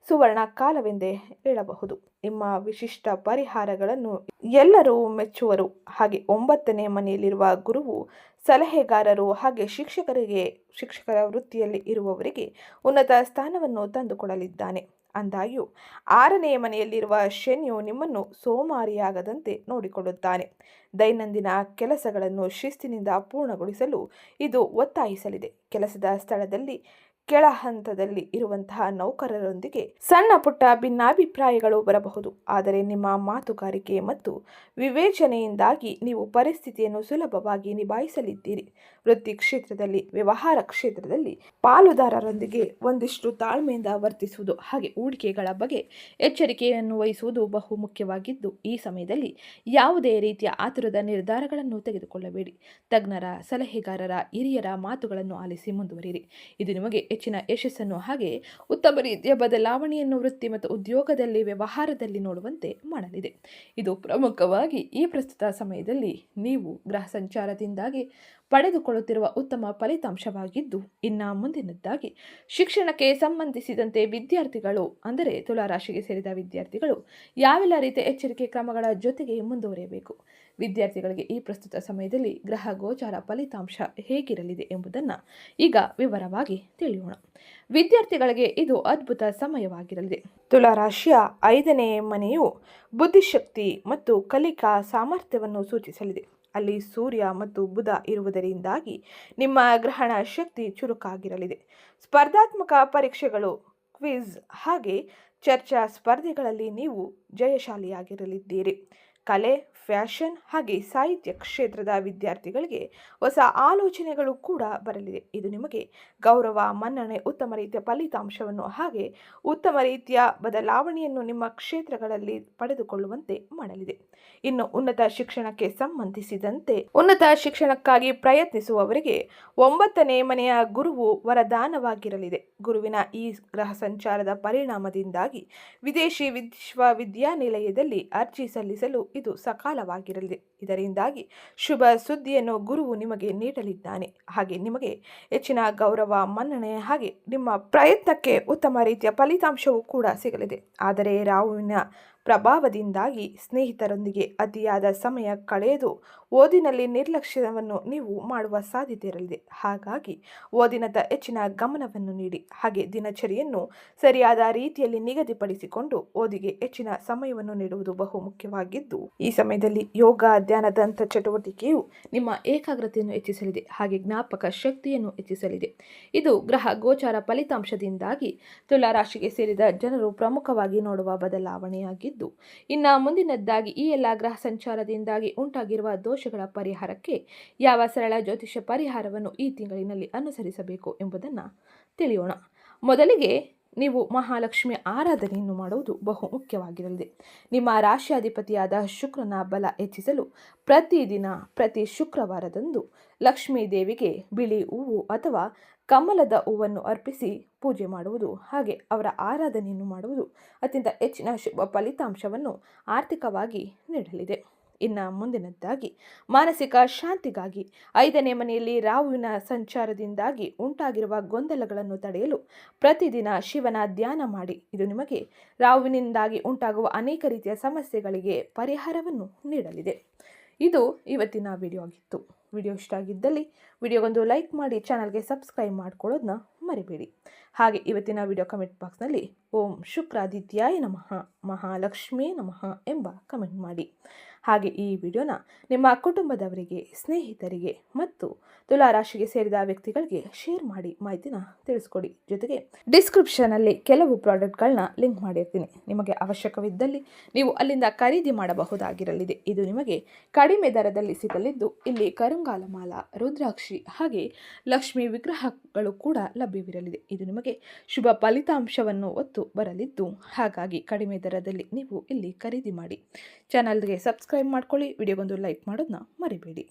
ಸುವರ್ಣ ಕಾಲವೆಂದೇ ಹೇಳಬಹುದು. ನಿಮ್ಮ ವಿಶಿಷ್ಟ ಪರಿಹಾರಗಳನ್ನು ಎಲ್ಲರೂ ಮೆಚ್ಚುವರು. ಹಾಗೆ 9ನೇ ಮನೆಯಲ್ಲಿರುವ ಗುರುವು ಸಲಹೆಗಾರರು ಹಾಗೆ ಶಿಕ್ಷಕರ ವೃತ್ತಿಯಲ್ಲಿ ಇರುವವರಿಗೆ ಉನ್ನತ ಸ್ಥಾನವನ್ನು ತಂದುಕೊಡಲಿದ್ದಾನೆ. ಅಂದಾಗ್ಯೂ 6ನೇ ಮನೆಯಲ್ಲಿರುವ ಶನಿಯು ನಿಮ್ಮನ್ನು ಸೋಮಾರಿಯಾಗದಂತೆ ನೋಡಿಕೊಳ್ಳುತ್ತಾನೆ. ದೈನಂದಿನ ಕೆಲಸಗಳನ್ನು ಶಿಸ್ತಿನಿಂದ ಪೂರ್ಣಗೊಳಿಸಲು ಇದು ಒತ್ತಾಯಿಸಲಿದೆ. ಕೆಲಸದ ಸ್ಥಳದಲ್ಲಿ ಕೆಳ ಹಂತದಲ್ಲಿ ಇರುವಂತಹ ನೌಕರರೊಂದಿಗೆ ಸಣ್ಣ ಪುಟ್ಟ ಭಿನ್ನಾಭಿಪ್ರಾಯಗಳು ಬರಬಹುದು. ಆದರೆ ನಿಮ್ಮ ಮಾತುಗಾರಿಕೆ ಮತ್ತು ವಿವೇಚನೆಯಿಂದಾಗಿ ನೀವು ಪರಿಸ್ಥಿತಿಯನ್ನು ಸುಲಭವಾಗಿ ನಿಭಾಯಿಸಲಿದ್ದೀರಿ. ವೃತ್ತಿ ಕ್ಷೇತ್ರದಲ್ಲಿ, ವ್ಯವಹಾರ ಕ್ಷೇತ್ರದಲ್ಲಿ ಪಾಲುದಾರರೊಂದಿಗೆ ಒಂದಿಷ್ಟು ತಾಳ್ಮೆಯಿಂದ ವರ್ತಿಸುವುದು ಹಾಗೆ ಹೂಡಿಕೆಗಳ ಬಗ್ಗೆ ಎಚ್ಚರಿಕೆಯನ್ನು ವಹಿಸುವುದು ಬಹು ಮುಖ್ಯವಾಗಿದ್ದು, ಈ ಸಮಯದಲ್ಲಿ ಯಾವುದೇ ರೀತಿಯ ಆತುರದ ನಿರ್ಧಾರಗಳನ್ನು ತೆಗೆದುಕೊಳ್ಳಬೇಡಿ. ತಜ್ಞರ, ಸಲಹೆಗಾರರ, ಹಿರಿಯರ ಮಾತುಗಳನ್ನು ಆಲಿಸಿ ಮುಂದುವರಿಯಿರಿ. ಇದು ನಿಮಗೆ ಹೆಚ್ಚಿನ ಯಶಸ್ಸನ್ನು ಹಾಗೆ ಉತ್ತಮ ರೀತಿಯ ಬದಲಾವಣೆಯನ್ನು ವೃತ್ತಿ ಮತ್ತು ಉದ್ಯೋಗದಲ್ಲಿ, ವ್ಯವಹಾರದಲ್ಲಿ ನೋಡುವಂತೆ ಮಾಡಲಿದೆ. ಇದು ಪ್ರಮುಖವಾಗಿ ಈ ಪ್ರಸ್ತುತ ಸಮಯದಲ್ಲಿ ನೀವು ಗ್ರಹ ಸಂಚಾರದಿಂದಾಗಿ ಪಡೆದುಕೊಳ್ಳುತ್ತಿರುವ ಉತ್ತಮ ಫಲಿತಾಂಶವಾಗಿದ್ದು, ಇನ್ನು ಮುಂದಿನದ್ದಾಗಿ ಶಿಕ್ಷಣಕ್ಕೆ ಸಂಬಂಧಿಸಿದಂತೆ ವಿದ್ಯಾರ್ಥಿಗಳು ಅಂದರೆ ತುಲಾ ರಾಶಿಗೆ ಸೇರಿದ ವಿದ್ಯಾರ್ಥಿಗಳು ಯಾವೆಲ್ಲ ರೀತಿಯ ಎಚ್ಚರಿಕೆ ಕ್ರಮಗಳ ಜೊತೆಗೆ ಮುಂದುವರಿಯಬೇಕು, ವಿದ್ಯಾರ್ಥಿಗಳಿಗೆ ಈ ಪ್ರಸ್ತುತ ಸಮಯದಲ್ಲಿ ಗ್ರಹ ಗೋಚಾರ ಫಲಿತಾಂಶ ಹೇಗಿರಲಿದೆ ಎಂಬುದನ್ನು ಈಗ ವಿವರವಾಗಿ ತಿಳಿಯೋಣ. ವಿದ್ಯಾರ್ಥಿಗಳಿಗೆ ಇದು ಅದ್ಭುತ ಸಮಯವಾಗಿರಲಿದೆ. ತುಲಾ ರಾಶಿಯ 5ನೇ ಮನೆಯು ಬುದ್ಧಿಶಕ್ತಿ ಮತ್ತು ಕಲಿಕಾ ಸಾಮರ್ಥ್ಯವನ್ನು ಸೂಚಿಸಲಿದೆ. ಅಲ್ಲಿ ಸೂರ್ಯ ಮತ್ತು ಬುಧ ಇರುವುದರಿಂದಾಗಿ ನಿಮ್ಮ ಗ್ರಹಣ ಶಕ್ತಿ ಚುರುಕಾಗಿರಲಿದೆ. ಸ್ಪರ್ಧಾತ್ಮಕ ಪರೀಕ್ಷೆಗಳು, ಕ್ವಿಜ್ ಹಾಗೆ ಚರ್ಚಾ ಸ್ಪರ್ಧೆಗಳಲ್ಲಿ ನೀವು ಜಯಶಾಲಿಯಾಗಿರಲಿದ್ದೀರಿ. ಕಲೆ, ಫ್ಯಾಷನ್ ಹಾಗೆ ಸಾಹಿತ್ಯ ಕ್ಷೇತ್ರದ ವಿದ್ಯಾರ್ಥಿಗಳಿಗೆ ಹೊಸ ಆಲೋಚನೆಗಳು ಕೂಡ ಬರಲಿದೆ. ಇದು ನಿಮಗೆ ಗೌರವ, ಮನ್ನಣೆ, ಉತ್ತಮ ರೀತಿಯ ಫಲಿತಾಂಶವನ್ನು ಹಾಗೆ ಉತ್ತಮ ರೀತಿಯ ಬದಲಾವಣೆಯನ್ನು ನಿಮ್ಮ ಕ್ಷೇತ್ರಗಳಲ್ಲಿ ಪಡೆದುಕೊಳ್ಳುವಂತೆ ಮಾಡಲಿದೆ. ಇನ್ನು ಉನ್ನತ ಶಿಕ್ಷಣಕ್ಕೆ ಸಂಬಂಧಿಸಿದಂತೆ ಉನ್ನತ ಶಿಕ್ಷಣಕ್ಕಾಗಿ ಪ್ರಯತ್ನಿಸುವವರಿಗೆ 9ನೇ ಮನೆಯ ಗುರುವು ವರದಾನವಾಗಿರಲಿದೆ. ಗುರುವಿನ ಈ ಗ್ರಹ ಸಂಚಾರದ ಪರಿಣಾಮದಿಂದಾಗಿ ವಿದೇಶಿ ವಿಶ್ವವಿದ್ಯಾನಿಲಯದಲ್ಲಿ ಅರ್ಜಿ ಸಲ್ಲಿಸಲು ಇದು ಸಕಾಲವಾಗಿರಲಿದೆ. ಇದರಿಂದಾಗಿ ಶುಭ ಸುದ್ದಿಯನ್ನು ಗುರುವು ನಿಮಗೆ ನೀಡಲಿದ್ದಾನೆ. ಹಾಗೆ ನಿಮಗೆ ಹೆಚ್ಚಿನ ಗೌರವ, ಮನ್ನಣೆ ಹಾಗೆ ನಿಮ್ಮ ಪ್ರಯತ್ನಕ್ಕೆ ಉತ್ತಮ ರೀತಿಯ ಫಲಿತಾಂಶವೂ ಕೂಡ ಸಿಗಲಿದೆ. ಆದರೆ ರಾಹುವಿನ ಪ್ರಭಾವದಿಂದಾಗಿ ಸ್ನೇಹಿತರೊಂದಿಗೆ ಅತಿಯಾದ ಸಮಯ ಕಳೆದು ಓದಿನಲ್ಲಿ ನಿರ್ಲಕ್ಷ್ಯವನ್ನು ನೀವು ಮಾಡುವ ಸಾಧ್ಯತೆ ಇರಲಿದೆ. ಹಾಗಾಗಿ ಓದಿನತ್ತ ಹೆಚ್ಚಿನ ಗಮನವನ್ನು ನೀಡಿ. ಹಾಗೆ ದಿನಚರಿಯನ್ನು ಸರಿಯಾದ ರೀತಿಯಲ್ಲಿ ನಿಗದಿಪಡಿಸಿಕೊಂಡು ಓದಿಗೆ ಹೆಚ್ಚಿನ ಸಮಯವನ್ನು ನೀಡುವುದು ಬಹು ಮುಖ್ಯವಾಗಿದ್ದು, ಈ ಸಮಯದಲ್ಲಿ ಯೋಗ, ಧ್ಯಾನ, ದಂತ ಚಟುವಟಿಕೆಯು ನಿಮ್ಮ ಏಕಾಗ್ರತೆಯನ್ನು ಹೆಚ್ಚಿಸಲಿದೆ. ಹಾಗೆ ಜ್ಞಾಪಕ ಶಕ್ತಿಯನ್ನು ಹೆಚ್ಚಿಸಲಿದೆ. ಇದು ಗ್ರಹ ಗೋಚಾರ ಫಲಿತಾಂಶದಿಂದಾಗಿ ತುಲಾ ರಾಶಿಗೆ ಸೇರಿದ ಜನರು ಪ್ರಮುಖವಾಗಿ ನೋಡುವ ಬದಲಾವಣೆಯಾಗಿದ್ದು, ಇನ್ನು ಮುಂದಿನದ್ದಾಗಿ ಈ ಎಲ್ಲ ಗ್ರಹ ಸಂಚಾರದಿಂದಾಗಿ ಉಂಟಾಗಿರುವ ದೋಷಗಳ ಪರಿಹಾರಕ್ಕೆ ಯಾವ ಸರಳ ಜ್ಯೋತಿಷ ಪರಿಹಾರವನ್ನು ಈ ತಿಂಗಳಿನಲ್ಲಿ ಅನುಸರಿಸಬೇಕು ಎಂಬುದನ್ನು ತಿಳಿಯೋಣ. ಮೊದಲಿಗೆ ನೀವು ಮಹಾಲಕ್ಷ್ಮಿ ಆರಾಧನೆಯನ್ನು ಮಾಡುವುದು ಬಹು ಮುಖ್ಯವಾಗಿರಲಿದೆ. ನಿಮ್ಮ ರಾಶಿಯಾಧಿಪತಿಯಾದ ಶುಕ್ರನ ಬಲ ಹೆಚ್ಚಿಸಲು ಪ್ರತಿ ಶುಕ್ರವಾರದಂದು ಲಕ್ಷ್ಮೀ ದೇವಿಗೆ ಬಿಳಿ ಹೂವು ಅಥವಾ ಕಮಲದ ಹೂವನ್ನು ಅರ್ಪಿಸಿ ಪೂಜೆ ಮಾಡುವುದು, ಹಾಗೆ ಅವರ ಆರಾಧನೆಯನ್ನು ಮಾಡುವುದು ಅತ್ಯಂತ ಹೆಚ್ಚಿನ ಶುಭ ಫಲಿತಾಂಶವನ್ನು ಆರ್ಥಿಕವಾಗಿ ನೀಡಲಿದೆ. ಇನ್ನು ಮುಂದಿನದ್ದಾಗಿ ಮಾನಸಿಕ ಶಾಂತಿಗಾಗಿ 5ನೇ ಮನೆಯಲ್ಲಿ ರಾಹುವಿನ ಸಂಚಾರದಿಂದಾಗಿ ಉಂಟಾಗಿರುವ ಗೊಂದಲಗಳನ್ನು ತಡೆಯಲು ಪ್ರತಿದಿನ ಶಿವನ ಧ್ಯಾನ ಮಾಡಿ. ಇದು ನಿಮಗೆ ರಾಹುವಿನಿಂದಾಗಿ ಉಂಟಾಗುವ ಅನೇಕ ರೀತಿಯ ಸಮಸ್ಯೆಗಳಿಗೆ ಪರಿಹಾರವನ್ನು ನೀಡಲಿದೆ. ಇದು ಇವತ್ತಿನ ವಿಡಿಯೋ ಆಗಿತ್ತು. ವಿಡಿಯೋ ಇಷ್ಟ ಆಗಿದ್ದಲ್ಲಿ ವಿಡಿಯೋಗೊಂದು ಲೈಕ್ ಮಾಡಿ, ಚಾನಲ್ಗೆ ಸಬ್ಸ್ಕ್ರೈಬ್ ಮಾಡ್ಕೊಳ್ಳೋದನ್ನ ಮರಿಬೇಡಿ. ಹಾಗೆ ಇವತ್ತಿನ ವಿಡಿಯೋ ಕಮೆಂಟ್ ಬಾಕ್ಸ್ನಲ್ಲಿ ಓಂ ಶುಕ್ರಾದಿತ್ಯಾಯ ನಮಃ, ಮಹಾಲಕ್ಷ್ಮೀ ನಮಃ ಎಂಬ ಕಮೆಂಟ್ ಮಾಡಿ. ಹಾಗೆ ಈ ವಿಡಿಯೋನ ನಿಮ್ಮ ಕುಟುಂಬದವರಿಗೆ, ಸ್ನೇಹಿತರಿಗೆ ಮತ್ತು ತುಲಾ ರಾಶಿಗೆ ಸೇರಿದ ವ್ಯಕ್ತಿಗಳಿಗೆ ಶೇರ್ ಮಾಡಿ ಮಾಹಿತಿನ ತಿಳಿಸ್ಕೊಡಿ. ಜೊತೆಗೆ ಡಿಸ್ಕ್ರಿಪ್ಷನಲ್ಲಿ ಕೆಲವು ಪ್ರಾಡಕ್ಟ್ಗಳನ್ನ ಲಿಂಕ್ ಮಾಡಿರ್ತೀನಿ. ನಿಮಗೆ ಅವಶ್ಯಕವಿದ್ದಲ್ಲಿ ನೀವು ಅಲ್ಲಿಂದ ಖರೀದಿ ಮಾಡಬಹುದಾಗಿರಲಿದೆ. ಇದು ನಿಮಗೆ ಕಡಿಮೆ ದರದಲ್ಲಿ ಸಿಗಲಿದ್ದು, ಇಲ್ಲಿ ಕರುಂಗಾಲ ಮಾಲ, ರುದ್ರಾಕ್ಷಿ ಹಾಗೆ ಲಕ್ಷ್ಮಿ ವಿಗ್ರಹಗಳು ಕೂಡ ಲಭ್ಯವಿರಲಿದೆ. ಇದು ನಿಮಗೆ ಶುಭ ಫಲಿತಾಂಶವನ್ನು ಒತ್ತು ಬರಲಿದ್ದು, ಹಾಗಾಗಿ ಕಡಿಮೆ ದರದಲ್ಲಿ ನೀವು ಇಲ್ಲಿ ಖರೀದಿ ಮಾಡಿ. ಚಾನಲ್ಗೆ ಸಬ್ಸ್ಕ್ರೈಬ್ ಮಾಡ್ಕೊಳ್ಳಿ. ವಿಡಿಯೋಗೊಂದು ಲೈಕ್ ಮಾಡೋದನ್ನ ಮರಿಬೇಡಿ.